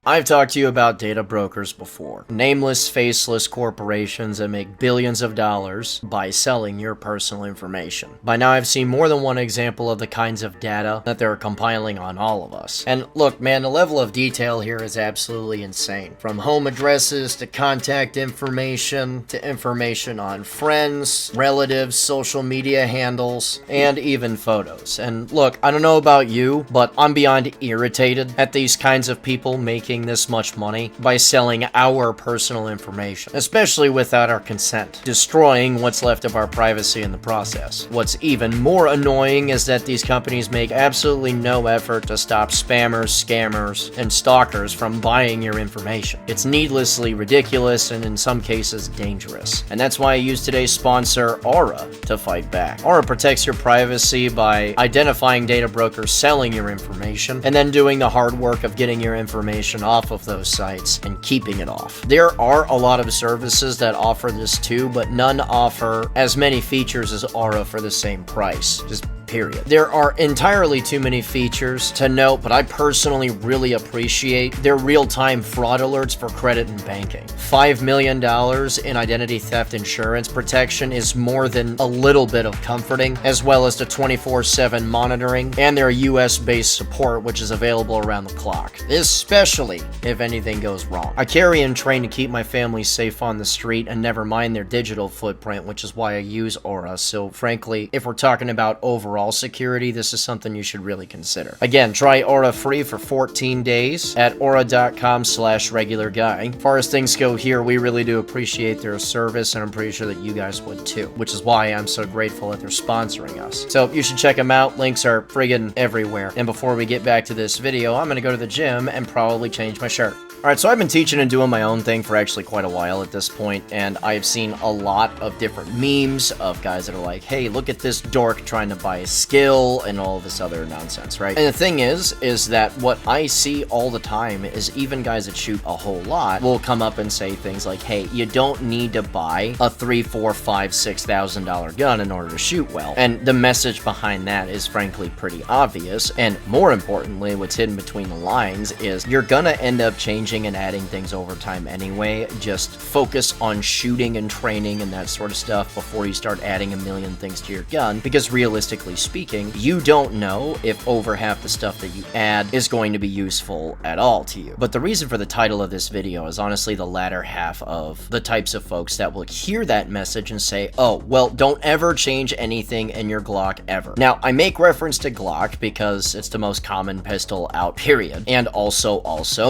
I've talked to you about data brokers before. Nameless, faceless corporations that make billions of dollars by selling your personal information. By now I've seen more than one example of the kinds of data that they're compiling on all of us. And look, man, the level of detail here is absolutely insane. From home addresses to contact information to information on friends, relatives, social media handles, and even photos. And look, I don't know about you, but I'm beyond irritated at these kinds of people making this much money by selling our personal information, especially without our consent, destroying what's left of our privacy in the process. What's even more annoying is that these companies make absolutely no effort to stop spammers, scammers, and stalkers from buying your information. It's needlessly ridiculous and in some cases dangerous. And that's why I use today's sponsor, Aura, to fight back. Aura protects your privacy by identifying data brokers selling your information and then doing the hard work of getting your information off of those sites and keeping it off. There are a lot of services that offer this too, but none offer as many features as Aura for the same price. Just period. There are entirely too many features to note, but I personally really appreciate their real-time fraud alerts for credit and banking. $5 million in identity theft insurance protection is more than a little bit of comforting, as well as the 24/7 monitoring and their US-based support, which is available around the clock, especially if anything goes wrong. I carry and train to keep my family safe on the street and never mind their digital footprint, which is why I use Aura. So frankly, if we're talking about overall security, this is something you should really consider. Again, try Aura free for 14 days at aura.com/regularguy. As far as things go here, we really do appreciate their service, and I'm pretty sure that you guys would too, which is why I'm so grateful that they're sponsoring us. So you should check them out. Links are friggin' everywhere. And before we get back to this video, I'm gonna go to the gym and probably change my shirt. Alright, so I've been teaching and doing my own thing for actually quite a while at this point, and I've seen a lot of different memes of guys that are like, hey, look at this dork trying to buy a skill and all this other nonsense, right? And the thing is that what I see all the time is even guys that shoot a whole lot will come up and say things like, hey, you don't need to buy a $3,000, $4,000, $5,000, $6,000 gun in order to shoot well. And the message behind that is frankly pretty obvious, and more importantly, what's hidden between the lines is you're gonna end up changing and adding things over time anyway. Just focus on shooting and training and that sort of stuff before you start adding a million things to your gun, because realistically speaking, you don't know if over half the stuff that you add is going to be useful at all to you. But the reason for the title of this video is honestly the latter half of the types of folks that will hear that message and say, oh, well, don't ever change anything in your Glock ever. Now, I make reference to Glock because it's the most common pistol out, period. And also,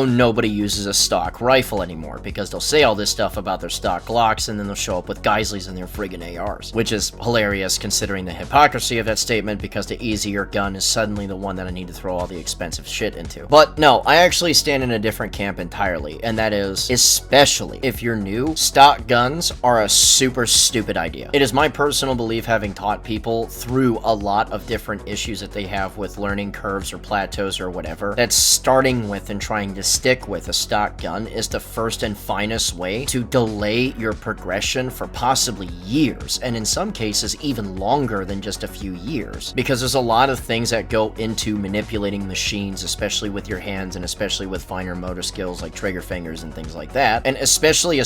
nobody uses a stock rifle anymore, because they'll say all this stuff about their stock Glocks and then they'll show up with Geisleys in their friggin' ARs, which is hilarious considering the hypocrisy of that statement, because the easier gun is suddenly the one that I need to throw all the expensive shit into. But no, I actually stand in a different camp entirely, and that is, especially if you're new, stock guns are a super stupid idea. It is my personal belief, having taught people through a lot of different issues that they have with learning curves or plateaus or whatever, that starting with and trying to stick with a stock gun is the first and finest way to delay your progression for possibly years, and in some cases even longer than just a few years, because there's a lot of things that go into manipulating machines, especially with your hands and especially with finer motor skills like trigger fingers and things like that, and especially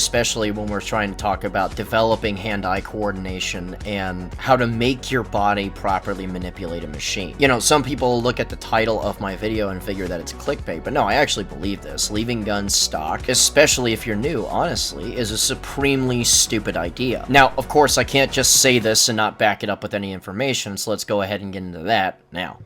when we're trying to talk about developing hand-eye coordination and how to make your body properly manipulate a machine. You know, some people look at the title of my video and figure that it's clickbait, but no, I actually believe this. Leaving guns stock, especially if you're new, honestly, is a supremely stupid idea. Now, of course, I can't just say this and not back it up with any information, so let's go ahead and get into that now.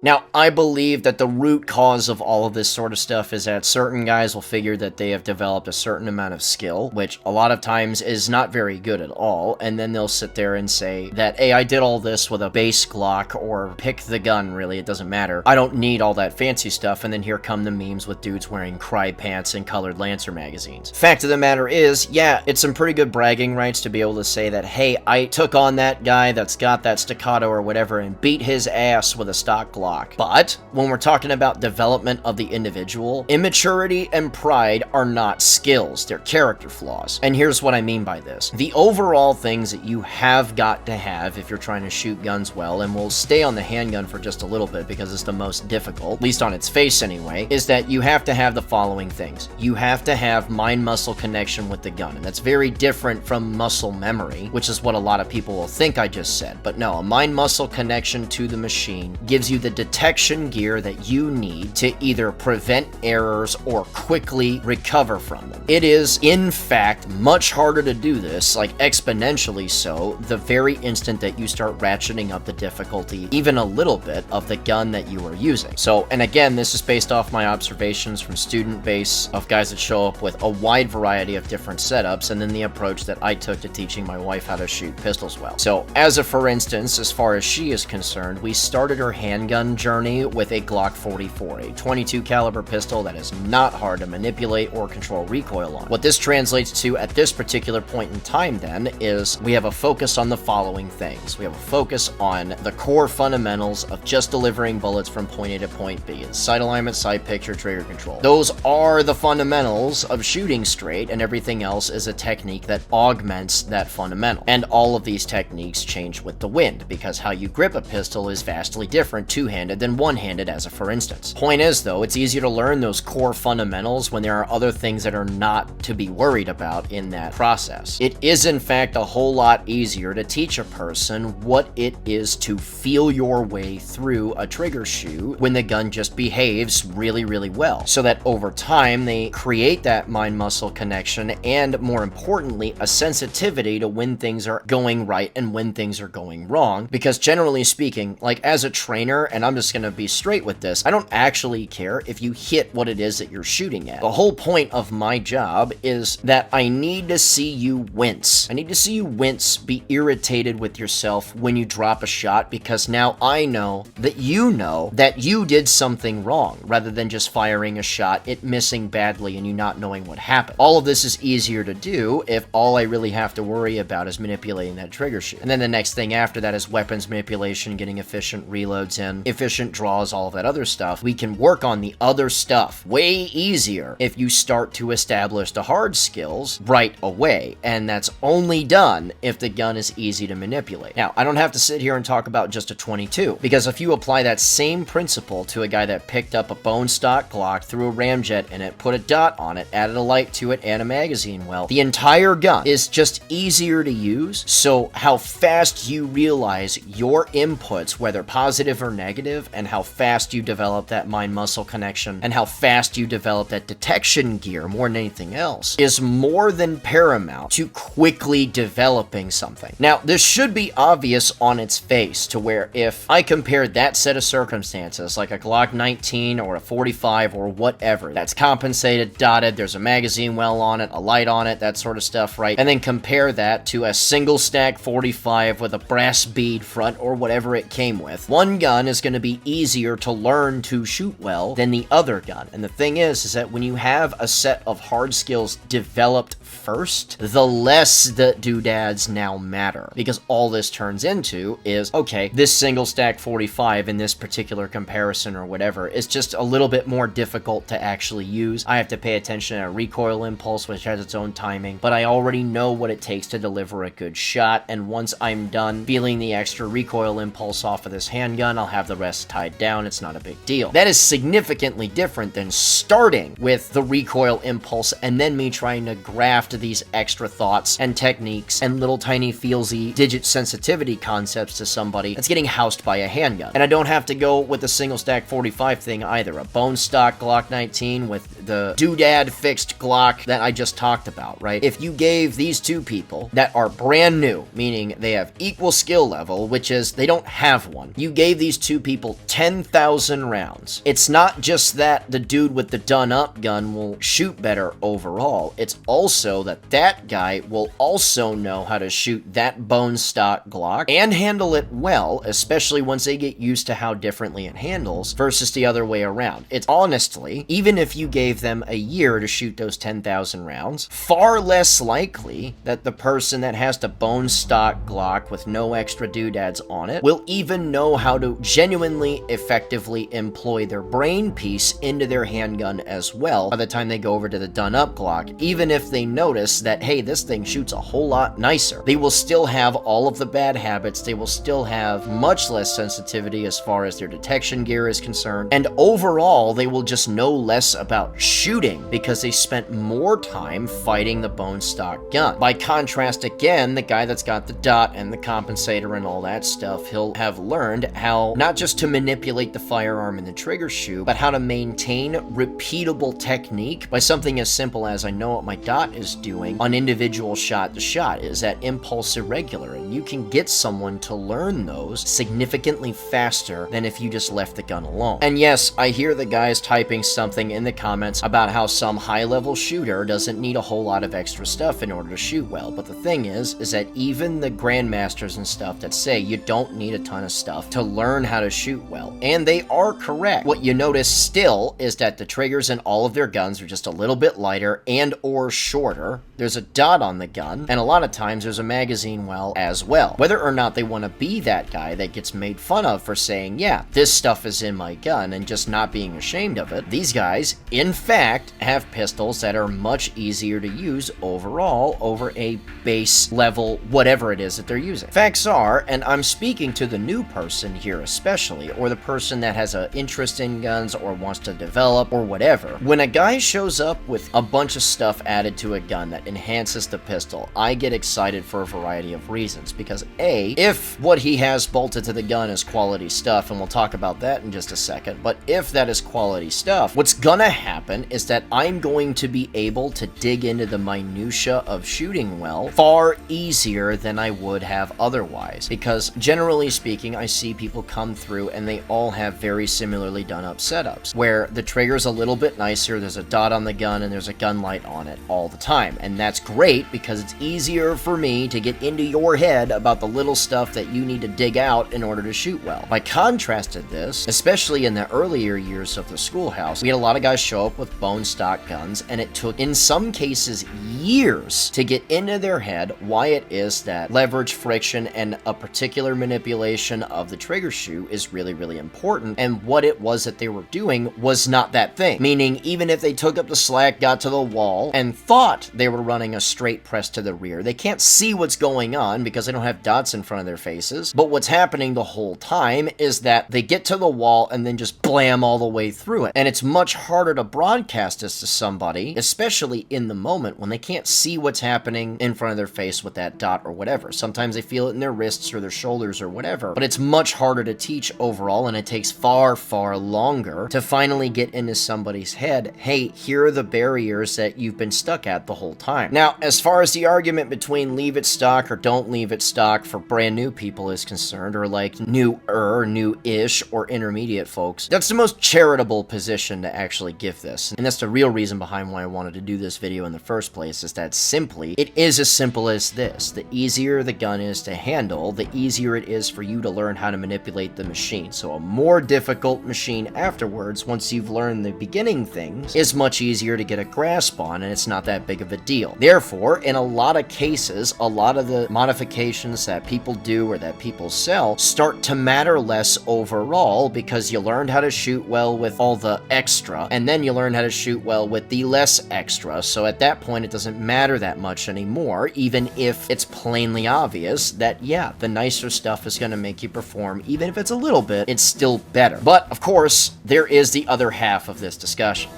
Now, I believe that the root cause of all of this sort of stuff is that certain guys will figure that they have developed a certain amount of skill, which a lot of times is not very good at all, and then they'll sit there and say that, hey, I did all this with a base Glock, or pick the gun, really, it doesn't matter. I don't need all that fancy stuff, and then here come the memes with dudes wearing cry pants and colored Lancer magazines. Fact of the matter is, yeah, it's some pretty good bragging rights to be able to say that, hey, I took on that guy that's got that staccato or whatever and beat his ass with a stock Glock Glock. But when we're talking about development of the individual, immaturity and pride are not skills, they're character flaws. And here's what I mean by this. The overall things that you have got to have if you're trying to shoot guns well, and we'll stay on the handgun for just a little bit because it's the most difficult, at least on its face anyway, is that you have to have the following things. You have to have mind-muscle connection with the gun, and that's very different from muscle memory, which is what a lot of people will think I just said. But no, a mind-muscle connection to the machine gives you the detection gear that you need to either prevent errors or quickly recover from them. It is, in fact, much harder to do this, like exponentially so, the very instant that you start ratcheting up the difficulty even a little bit of the gun that you are using. So, and again, this is based off my observations from student base of guys that show up with a wide variety of different setups, and then the approach that I took to teaching my wife how to shoot pistols well. So, as a for instance, as far as she is concerned, we started her handgun journey with a Glock 44, a 22 caliber pistol that is not hard to manipulate or control recoil on. What this translates to at this particular point in time then is we have a focus on the following things. We have a focus on the core fundamentals of just delivering bullets from point A to point B. It's sight alignment, sight picture, trigger control. Those are the fundamentals of shooting straight, and everything else is a technique that augments that fundamental. And all of these techniques change with the wind, because how you grip a pistol is vastly different two-handed than one-handed, as a for instance. Point is, though, it's easier to learn those core fundamentals when there are other things that are not to be worried about in that process. It is, in fact, a whole lot easier to teach a person what it is to feel your way through a trigger shoot when the gun just behaves really, really well, so that over time they create that mind-muscle connection and, more importantly, a sensitivity to when things are going right and when things are going wrong. Because generally speaking, like as a trainer, and I'm just going to be straight with this, I don't actually care if you hit what it is that you're shooting at. The whole point of my job is that I need to see you wince. I need to see you wince, be irritated with yourself when you drop a shot, because now I know that you did something wrong, rather than just firing a shot, it missing badly, and you not knowing what happened. All of this is easier to do if all I really have to worry about is manipulating that trigger shoot. And then the next thing after that is weapons manipulation, getting efficient reloads in, efficient draws, all of that other stuff. We can work on the other stuff way easier if you start to establish the hard skills right away, and that's only done if the gun is easy to manipulate. Now, I don't have to sit here and talk about just a 22, because if you apply that same principle to a guy that picked up a bone stock Glock, threw a ramjet in it, put a dot on it, added a light to it, and a magazine, well, the entire gun is just easier to use. So how fast you realize your inputs, whether positive or negative, and how fast you develop that mind-muscle connection, and how fast you develop that detection gear more than anything else, is more than paramount to quickly developing something. Now, this should be obvious on its face, to where if I compared that set of circumstances, like a Glock 19 or a 45 or whatever, that's compensated, dotted, there's a magazine well on it, a light on it, that sort of stuff, right? And then compare that to a single stack 45 with a brass bead front or whatever it came with. One gun is going to be easier to learn to shoot well than the other gun. And the thing is that when you have a set of hard skills developed first, the less the doodads now matter, because all this turns into is, okay, this single stack 45 in this particular comparison or whatever is just a little bit more difficult to actually use. I have to pay attention to a recoil impulse, which has its own timing, but I already know what it takes to deliver a good shot, and once I'm done feeling the extra recoil impulse off of this handgun, I'll have the rest tied down. It's not a big deal. That is significantly different than starting with the recoil impulse and then me trying to graft these extra thoughts and techniques and little tiny feelsy digit sensitivity concepts to somebody that's getting housed by a handgun. And I don't have to go with the single stack 45 thing either. A bone stock Glock 19 with the doodad fixed Glock that I just talked about, right? If you gave these two people that are brand new, meaning they have equal skill level, which is they don't have one, you gave these two people 10,000 rounds. It's not just that the dude with the done up gun will shoot better overall, it's also so that that guy will also know how to shoot that bone stock Glock and handle it well, especially once they get used to how differently it handles versus the other way around. It's honestly, even if you gave them a year to shoot those 10,000 rounds, far less likely that the person that has the bone stock Glock with no extra doodads on it will even know how to genuinely effectively employ their brain piece into their handgun as well by the time they go over to the done up Glock. Even if they notice that, hey, this thing shoots a whole lot nicer, they will still have all of the bad habits, they will still have much less sensitivity as far as their detection gear is concerned, and overall they will just know less about shooting because they spent more time fighting the bone stock gun. By contrast, again, the guy that's got the dot and the compensator and all that stuff, he'll have learned how not just to manipulate the firearm and the trigger shoe, but how to maintain repeatable technique by something as simple as, I know what my dot is doing on individual shot to shot. Is that impulse irregular? And you can get someone to learn those significantly faster than if you just left the gun alone. And yes, I hear the guys typing something in the comments about how some high-level shooter doesn't need a whole lot of extra stuff in order to shoot well, but the thing is that even the grandmasters and stuff that say you don't need a ton of stuff to learn how to shoot well, and they are correct. What you notice still is that the triggers in all of their guns are just a little bit lighter and or shorter. There's a dot on the gun, and a lot of times there's a magazine well as well. Whether or not they want to be that guy that gets made fun of for saying, yeah, this stuff is in my gun, and just not being ashamed of it, these guys, in fact, have pistols that are much easier to use overall over a base level, whatever it is that they're using. Facts are, and I'm speaking to the new person here especially, or the person that has an interest in guns or wants to develop or whatever, when a guy shows up with a bunch of stuff added to a gun that enhances the pistol, I get excited for a variety of reasons, because A, if what he has bolted to the gun is quality stuff, and we'll talk about that in just a second, but if that is quality stuff, what's gonna happen is that I'm going to be able to dig into the minutia of shooting well far easier than I would have otherwise, because generally speaking, I see people come through and they all have very similarly done up setups, where the trigger's a little bit nicer, there's a dot on the gun, and there's a gun light on it all the time, and that's great because it's easier for me to get into your head about the little stuff that you need to dig out in order to shoot well. By contrast to this, especially in the earlier years of the schoolhouse, we had a lot of guys show up with bone stock guns, and it took, in some cases, years to get into their head why it is that leverage, friction, and a particular manipulation of the trigger shoe is really, really important, and what it was that they were doing was not that thing. Meaning, even if they took up the slack, got to the wall, and thought they were running a straight press to the rear, they can't see what's going on because they don't have dots in front of their faces, but what's happening the whole time is that they get to the wall and then just blam all the way through it. And it's much harder to broadcast this to somebody, especially in the moment when they can't see what's happening in front of their face with that dot or whatever. Sometimes they feel it in their wrists or their shoulders or whatever, but it's much harder to teach overall, and it takes far, far longer to finally get into somebody's head, hey, here are the barriers that you've been stuck at the whole time. Now, as far as the argument between leave it stock or don't leave it stock for brand new people is concerned, or like new-ish, or intermediate folks, that's the most charitable position to actually give this. And that's the real reason behind why I wanted to do this video in the first place, is that simply, it is as simple as this. The easier the gun is to handle, the easier it is for you to learn how to manipulate the machine. So a more difficult machine afterwards, once you've learned the beginning things, is much easier to get a grasp on, and it's not that big of a deal. Therefore, in a lot of cases, a lot of the modifications that people do or that people sell start to matter less overall, because you learned how to shoot well with all the extra, and then you learn how to shoot well with the less extra. So at that point, it doesn't matter that much anymore, even if it's plainly obvious that, yeah, the nicer stuff is going to make you perform. Even if it's a little bit, it's still better. But, of course, there is the other half of this discussion.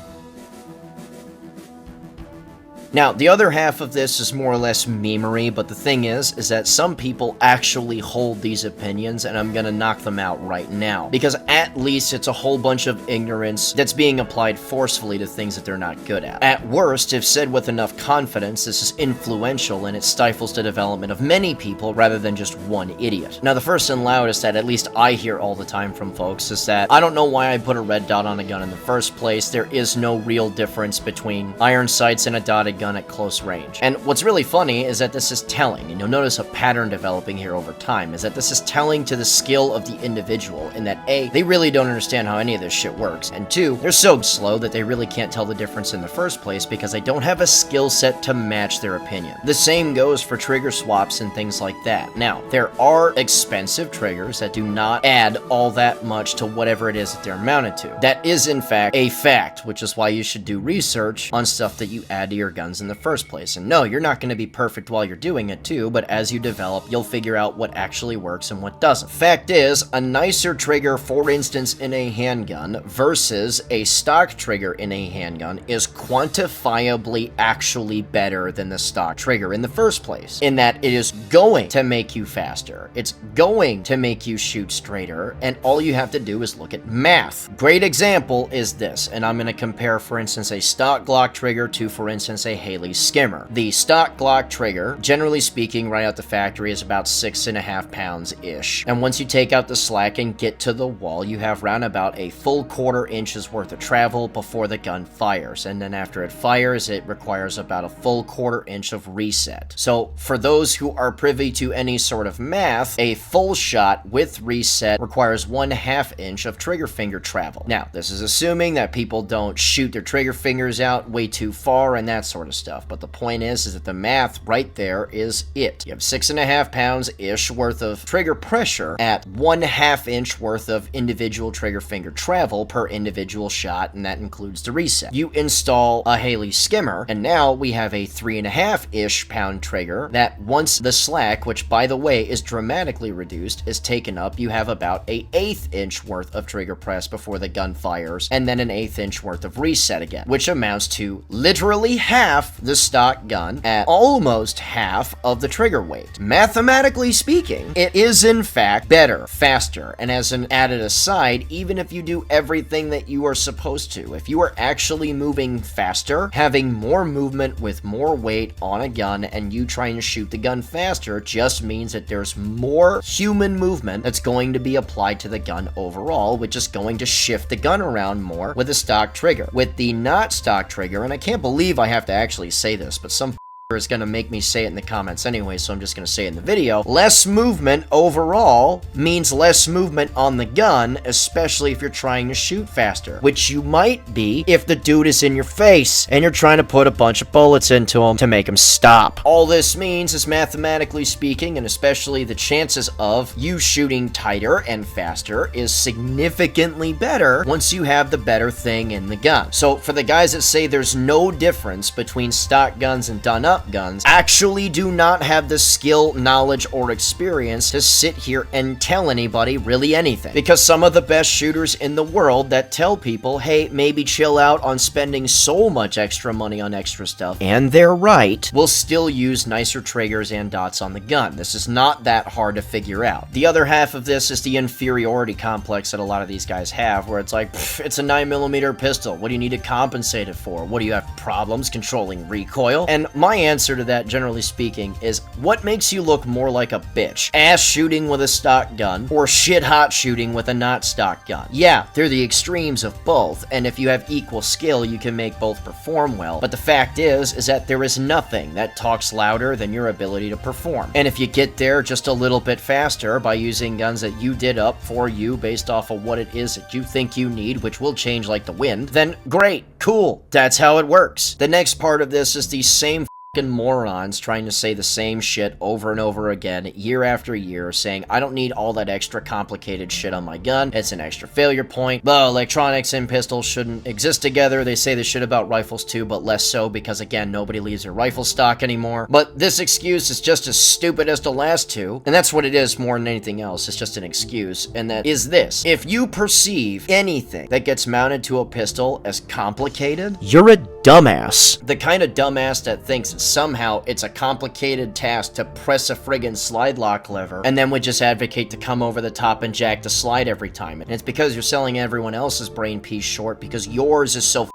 Now, the other half of this is more or less memery, but the thing is that some people actually hold these opinions, and I'm gonna knock them out right now. Because at least it's a whole bunch of ignorance that's being applied forcefully to things that they're not good at. At worst, if said with enough confidence, this is influential and it stifles the development of many people rather than just one idiot. Now, the first and loudest that at least I hear all the time from folks is that, I don't know why I put a red dot on a gun in the first place. There is no real difference between iron sights and a dotted gun. gun at close range. And what's really funny is that this is telling, and you'll notice a pattern developing here over time, is that this is telling to the skill of the individual in that A, they really don't understand how any of this shit works, and 2, they're so slow that they really can't tell the difference in the first place because they don't have a skill set to match their opinion. The same goes for trigger swaps and things like that. Now, there are expensive triggers that do not add all that much to whatever it is that they're mounted to. That is in fact a fact, which is why you should do research on stuff that you add to your guns in the first place. And no, you're not going to be perfect while you're doing it too, but as you develop, you'll figure out what actually works and what doesn't. Fact is, a nicer trigger, for instance, in a handgun versus a stock trigger in a handgun is quantifiably actually better than the stock trigger in the first place, in that it is going to make you faster. It's going to make you shoot straighter, and all you have to do is look at math. Great example is this, and I'm going to compare, for instance, a stock Glock trigger to, for instance, a Haley Skimmer. The stock Glock trigger, generally speaking, right out the factory, is about 6.5 pounds-ish. And once you take out the slack and get to the wall, you have round about a full 1/4 inches worth of travel before the gun fires. And then after it fires, it requires about a full 1/4 inch of reset. So for those who are privy to any sort of math, a full shot with reset requires 1/2 inch of trigger finger travel. Now, this is assuming that people don't shoot their trigger fingers out way too far and that sort of stuff. But the point is that the math right there is it. You have 6.5 pounds-ish worth of trigger pressure at 1/2 inch worth of individual trigger finger travel per individual shot, and that includes the reset. You install a Haley Skimmer, and now we have a 3.5-ish pound trigger that once the slack, which by the way is dramatically reduced, is taken up, you have about a 1/8 inch worth of trigger press before the gun fires, and then an 1/8 inch worth of reset again, which amounts to literally half the stock gun at almost half of the trigger weight. Mathematically speaking, it is in fact better, faster, and as an added aside, even if you do everything that you are supposed to, if you are actually moving faster, having more movement with more weight on a gun, and you trying to shoot the gun faster just means that there's more human movement that's going to be applied to the gun overall, which is going to shift the gun around more with a stock trigger. With the not stock trigger, and I can't believe I have to actually say this, but some is going to make me say it in the comments anyway, so I'm just going to say it in the video. Less movement overall means less movement on the gun, especially if you're trying to shoot faster, which you might be if the dude is in your face and you're trying to put a bunch of bullets into him to make him stop. All this means is, mathematically speaking, and especially the chances of you shooting tighter and faster, is significantly better once you have the better thing in the gun. So for the guys that say there's no difference between stock guns and done-up guns, actually do not have the skill, knowledge, or experience to sit here and tell anybody really anything. Because some of the best shooters in the world that tell people, hey, maybe chill out on spending so much extra money on extra stuff, and they're right, will still use nicer triggers and dots on the gun. This is not that hard to figure out. The other half of this is the inferiority complex that a lot of these guys have, where it's like, it's a 9mm pistol. What do you need to compensate it for? What do you have problems controlling recoil? And my answer to that, generally speaking, is what makes you look more like a bitch? Ass shooting with a stock gun or shit hot shooting with a not stock gun? Yeah, they're the extremes of both, and if you have equal skill, you can make both perform well. But the fact is that there is nothing that talks louder than your ability to perform. And if you get there just a little bit faster by using guns that you did up for you based off of what it is that you think you need, which will change like the wind, then great, cool, that's how it works. The next part of this is the same morons trying to say the same shit over and over again, year after year, saying, I don't need all that extra complicated shit on my gun, it's an extra failure point. Well, electronics and pistols shouldn't exist together. They say this shit about rifles too, but less so because, again, nobody leaves their rifle stock anymore. But this excuse is just as stupid as the last two, and that's what it is more than anything else. It's just an excuse, and that is this. If you perceive anything that gets mounted to a pistol as complicated, you're a dumbass. The kind of dumbass that thinks that somehow it's a complicated task to press a friggin' slide lock lever, and then would just advocate to come over the top and jack the slide every time. And it's because you're selling everyone else's brain piece short, because yours is so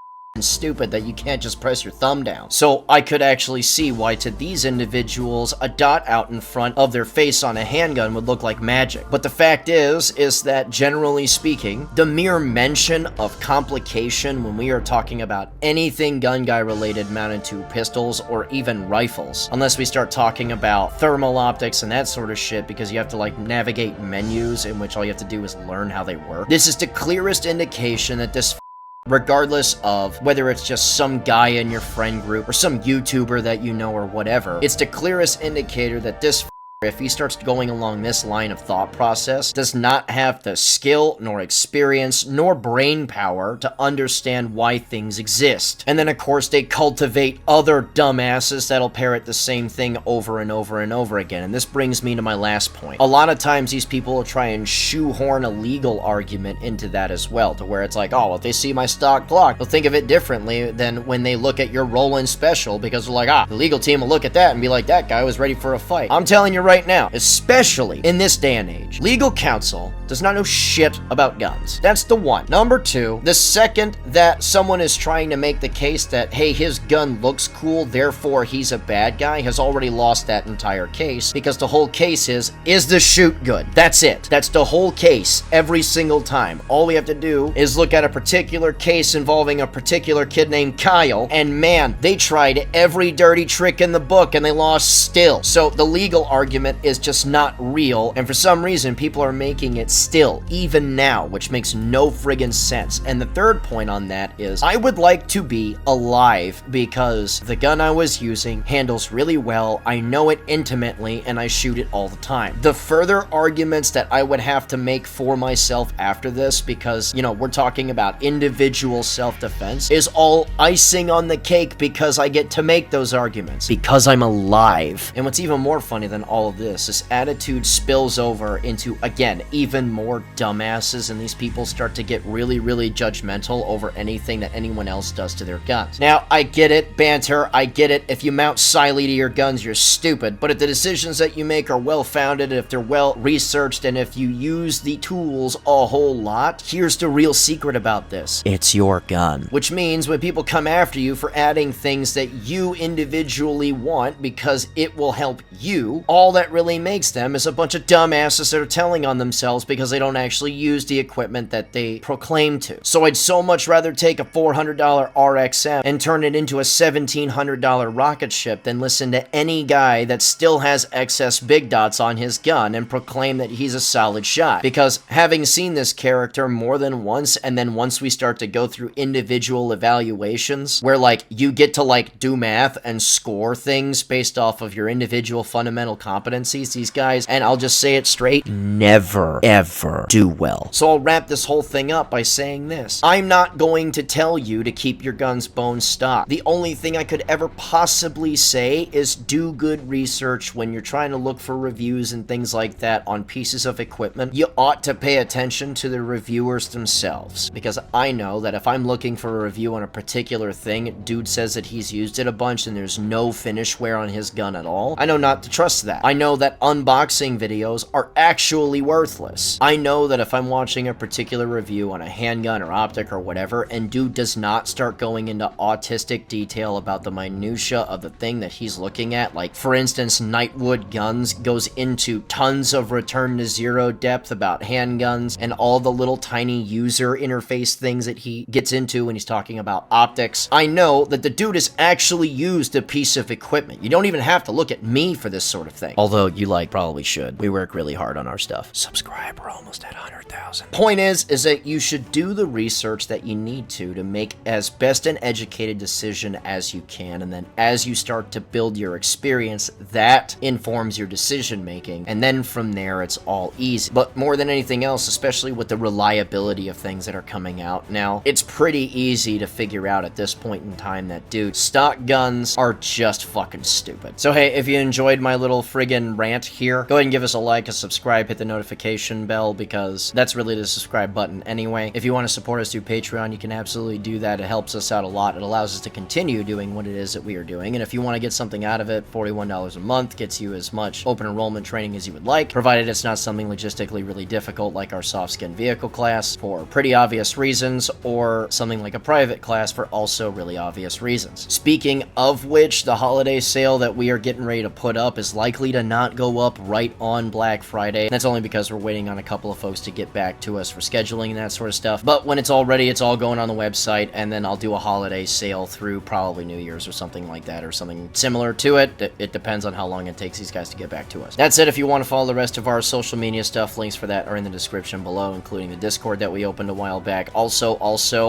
stupid that you can't just press your thumb down. So I could actually see why to these individuals a dot out in front of their face on a handgun would look like magic. But the fact is that generally speaking, the mere mention of complication when we are talking about anything gun guy related mounted to pistols or even rifles, unless we start talking about thermal optics and that sort of shit, because you have to like navigate menus in which all you have to do is learn how they work. This is the clearest indication that this, regardless of whether it's just some guy in your friend group or some YouTuber that you know or whatever, it's the clearest indicator that this, if he starts going along this line of thought process, does not have the skill, nor experience, nor brain power to understand why things exist. And then, of course, they cultivate other dumbasses that'll parrot the same thing over and over and over again. And this brings me to my last point. A lot of times, these people will try and shoehorn a legal argument into that as well, to where it's like, oh, well, if they see my stock Glock, they'll think of it differently than when they look at your Roland Special, because they're like, the legal team will look at that and be like, that guy was ready for a fight. I'm telling you right now, especially in this day and age, legal counsel does not know shit about guns. That's the one. Number two, the second that someone is trying to make the case that, hey, his gun looks cool, therefore he's a bad guy, has already lost that entire case, because the whole case is the shoot good? That's it. That's the whole case every single time. All we have to do is look at a particular case involving a particular kid named Kyle, and man, they tried every dirty trick in the book and they lost still. So the legal argument is just not real, and for some reason people are making it still, even now, which makes no friggin' sense. And the third point on that is, I would like to be alive because the gun I was using handles really well, I know it intimately, and I shoot it all the time. The further arguments that I would have to make for myself after this, because, you know, we're talking about individual self-defense, is all icing on the cake because I get to make those arguments, because I'm alive. And what's even more funny than all of this attitude spills over into, again, even more dumbasses, and these people start to get really, really judgmental over anything that anyone else does to their guns. Now, I get it, banter, I get it. If you mount silently to your guns, you're stupid, but if the decisions that you make are well-founded, if they're well-researched, and if you use the tools a whole lot, here's the real secret about this. It's your gun. Which means when people come after you for adding things that you individually want because it will help you, all that really makes them is a bunch of dumbasses that are telling on themselves because they don't actually use the equipment that they proclaim to. So I'd so much rather take a $400 RXM and turn it into a $1,700 rocket ship than listen to any guy that still has excess big dots on his gun and proclaim that he's a solid shot. Because having seen this character more than once, and then once we start to go through individual evaluations where like you get to like do math and score things based off of your individual fundamental competencies, these guys, and I'll just say it straight, never ever do well. So I'll wrap this whole thing up by saying this. I'm not going to tell you to keep your guns bone stock. The only thing I could ever possibly say is do good research when you're trying to look for reviews and things like that on pieces of equipment. You ought to pay attention to the reviewers themselves, because I know that if I'm looking for a review on a particular thing, dude says that he's used it a bunch and there's no finish wear on his gun at all, I know not to trust that. I know that unboxing videos are actually worthless. I know that if I'm watching a particular review on a handgun or optic or whatever, and dude does not start going into autistic detail about the minutia of the thing that he's looking at, like for instance Nightwood Guns goes into tons of return to zero depth about handguns and all the little tiny user interface things that he gets into when he's talking about optics, I know that the dude has actually used a piece of equipment. You don't even have to look at me for this sort of thing. Although you probably should. We work really hard on our stuff. Subscribe, we're almost at 100,000. Point is that you should do the research that you need to make as best an educated decision as you can, and then as you start to build your experience, that informs your decision making, and then from there it's all easy. But more than anything else, especially with the reliability of things that are coming out now, it's pretty easy to figure out at this point in time that, dude, stock guns are just fucking stupid. So hey, if you enjoyed my little friggin' friggin' rant here, go ahead and give us a like, a subscribe, hit the notification bell, because that's really the subscribe button anyway. If you want to support us through Patreon, you can absolutely do that. It helps us out a lot. It allows us to continue doing what it is that we are doing, and if you want to get something out of it, $41 a month gets you as much open enrollment training as you would like, provided it's not something logistically really difficult like our soft skin vehicle class for pretty obvious reasons, or something like a private class for also really obvious reasons. Speaking of which, the holiday sale that we are getting ready to put up is likely to not go up right on Black Friday. That's only because we're waiting on a couple of folks to get back to us for scheduling and that sort of stuff. But when it's all ready, it's all going on the website, and then I'll do a holiday sale through probably New Year's or something like that, or something similar to it. It depends on how long it takes these guys to get back to us. That's it. If you want to follow the rest of our social media stuff, links for that are in the description below, including the Discord that we opened a while back. Also,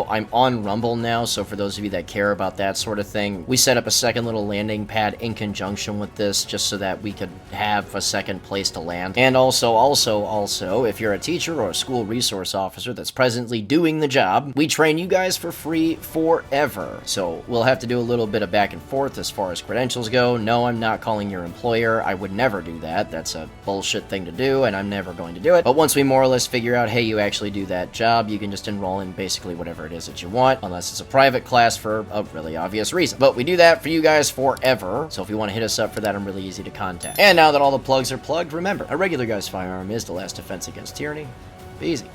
I'm on Rumble now, so for those of you that care about that sort of thing, we set up a second little landing pad in conjunction with this, just so that we could have a second place to land. And also, if you're a teacher or a school resource officer that's presently doing the job, we train you guys for free forever. So we'll have to do a little bit of back and forth as far as credentials go. No, I'm not calling your employer. I would never do that. That's a bullshit thing to do, and I'm never going to do it. But once we more or less figure out, hey, you actually do that job, you can just enroll in basically whatever it is that you want, unless it's a private class for a really obvious reason. But we do that for you guys forever, so if you want to hit us up for that, I'm really easy to contact. And now that all the plugs are plugged, remember, a regular guy's firearm is the last defense against tyranny. Be easy.